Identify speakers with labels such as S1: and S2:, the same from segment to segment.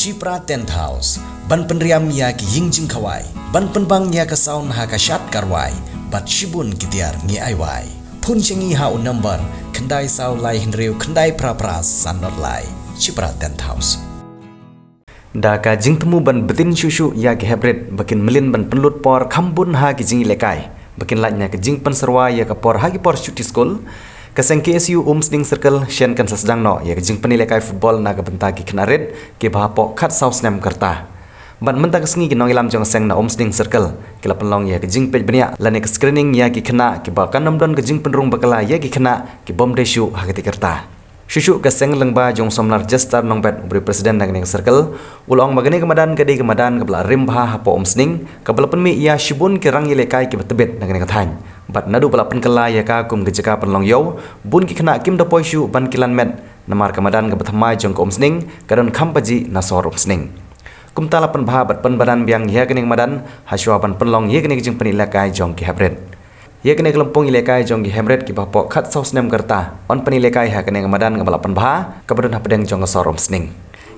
S1: Cipra Tent House, ban penriam ya ki yingjing kawai, ban penbang ya ka saun ha ka shat karwai, bat shibun kitiar ngi aiwai. Pun cengi ha un number, kendai sau lai hinriu kendai pra-pras sanot lai. Cipra Tent House. Daka jing temu ban betin syushu ya ki hebret, bakin melin ban penlut por kambun ha ki jing lekai, bakin latnya ke jing penserwa ya ka por ha ki por cuti skol. Kaseng KSU Umsning Circle Shen kan sedang no ya jing penilekai football naga bentagi kenaret ke bahapok kat saus nem kerta. Ban mentang sengi kinong ilam jong seng na Umsning Circle kila penlong ya jing pej benia lane ke screening ya ki kena ke bakan namdon ke jing penrung bakala ya ki kena ke bom desu hakati kerta. Shushu kaseng lengba jong somlar gestar nong bet beri presiden nang circle ulong magani kemadan ke bela rimba hapo Umsning ke bela penmi ya shibun ke rang ilekai ke betebet nang kathan. Bat nadu pala penkela ya ka kum ke jeka penlong yo bun ki kena kim da poishu ban kilan met namar kemadan ke bethamai jong ke Umsning kadon kampaji nasor Umsning. Kum tala pen bha bat pen badan biang ya kening madan haswa ban penlong ye kening jing penilekai jong ki hebret. Ia kena kelempung ilekai jong ki hemret ki bahpok khat saus nem kerta on penilekai ha kena ngamadan ngabalapan bah kabadon hapedeng jong sorom sning.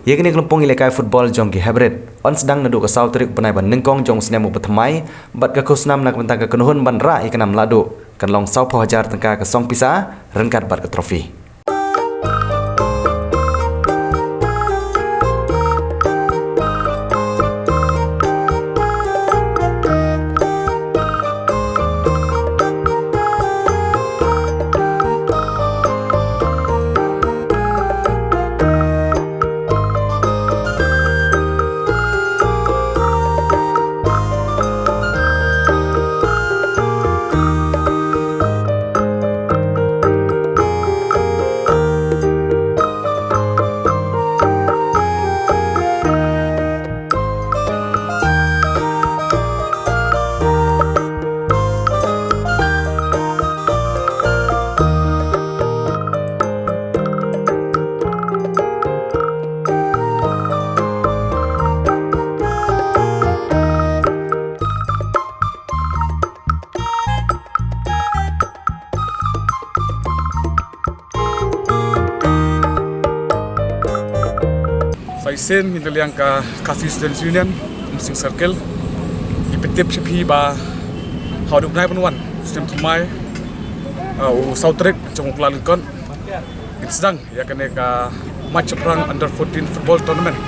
S1: Ia kena kelempung ilekai football jong ki hemret on sedang nadu ke sautrik penai ban nengkong jong snem bethamai bat ka kusnam nak bentang ka kenuhun ban ra ikanam ladu kan long sau phajar tengka ke song pisa rengkat bat ke trofi.
S2: Sen min liang ka Kasih Student Union Umsning Circle ipetip sepi ba haudu nai penuan sistem tumai sautrek jong kulalingkon it sedang ya kene ka match perang under 14 football tournament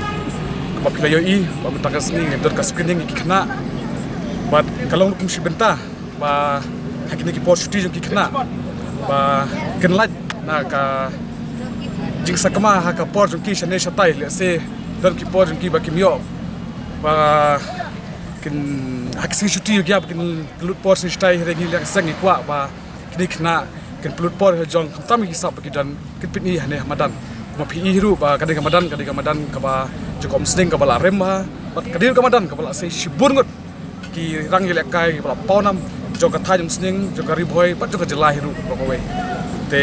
S2: kapila yoi ba mentaka seni dor ka screening ki kena bat kalau kum sibenta ba hakini ki por shooting ki kena ba kenlat na ka jingsa kama ha ka por jong ki shane shatai le se dan ki por ki ba kimyo ba kin haksi shuti gya kin plut por sin stai regi lak sang ikwa ba kini kena kin plut por jong tam ki sap ki dan kin pitni hane madan ma pi hiru ba kadang madan ka ba jokom sning ka bala remba ba kadir ka madan ka bala se shibur ngut ki rang lek kai bala ponam jong ka thajum sning jong ka riboy ba jong ka jelai hiru ba ko we te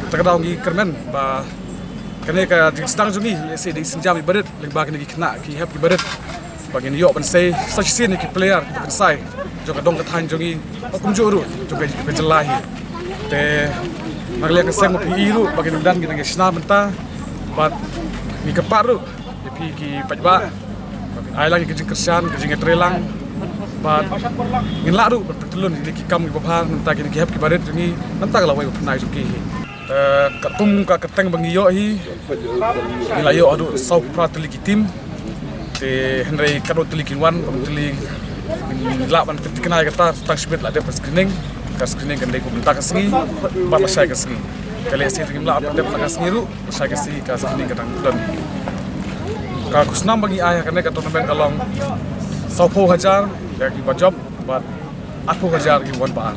S2: takadaw gi kermen ba kene ka sedang jungi se di senjam ibadat lengba kene kena ki hab ibadat bagin yo ban sei such scene ki player ki kan sai joka dong ka than jungi kum juru joka ka jelahi te magle ka sem pi ru bagin dan ki sna benta bat ni ka paru pi ki pajba ai lagi ki kersan ki trelang bat ngin la ru betulun ki kam ki babha menta ki hab ki badat jungi menta la wai pnai jungi katum ka keteng bangiyo hi nilayo adu sau pra legitim te henry kado telikinwan teli laban kenal kata tak sibet la de screening kan de ko bentak sengi ba la sai ka sengi kale se tingim la de bentak sengi ru sai ka si ka sengi kadang don ka kusnam bagi ayah kan ka tournament kalong sau 4000 ya ki ba job ba 8000 ki wan ba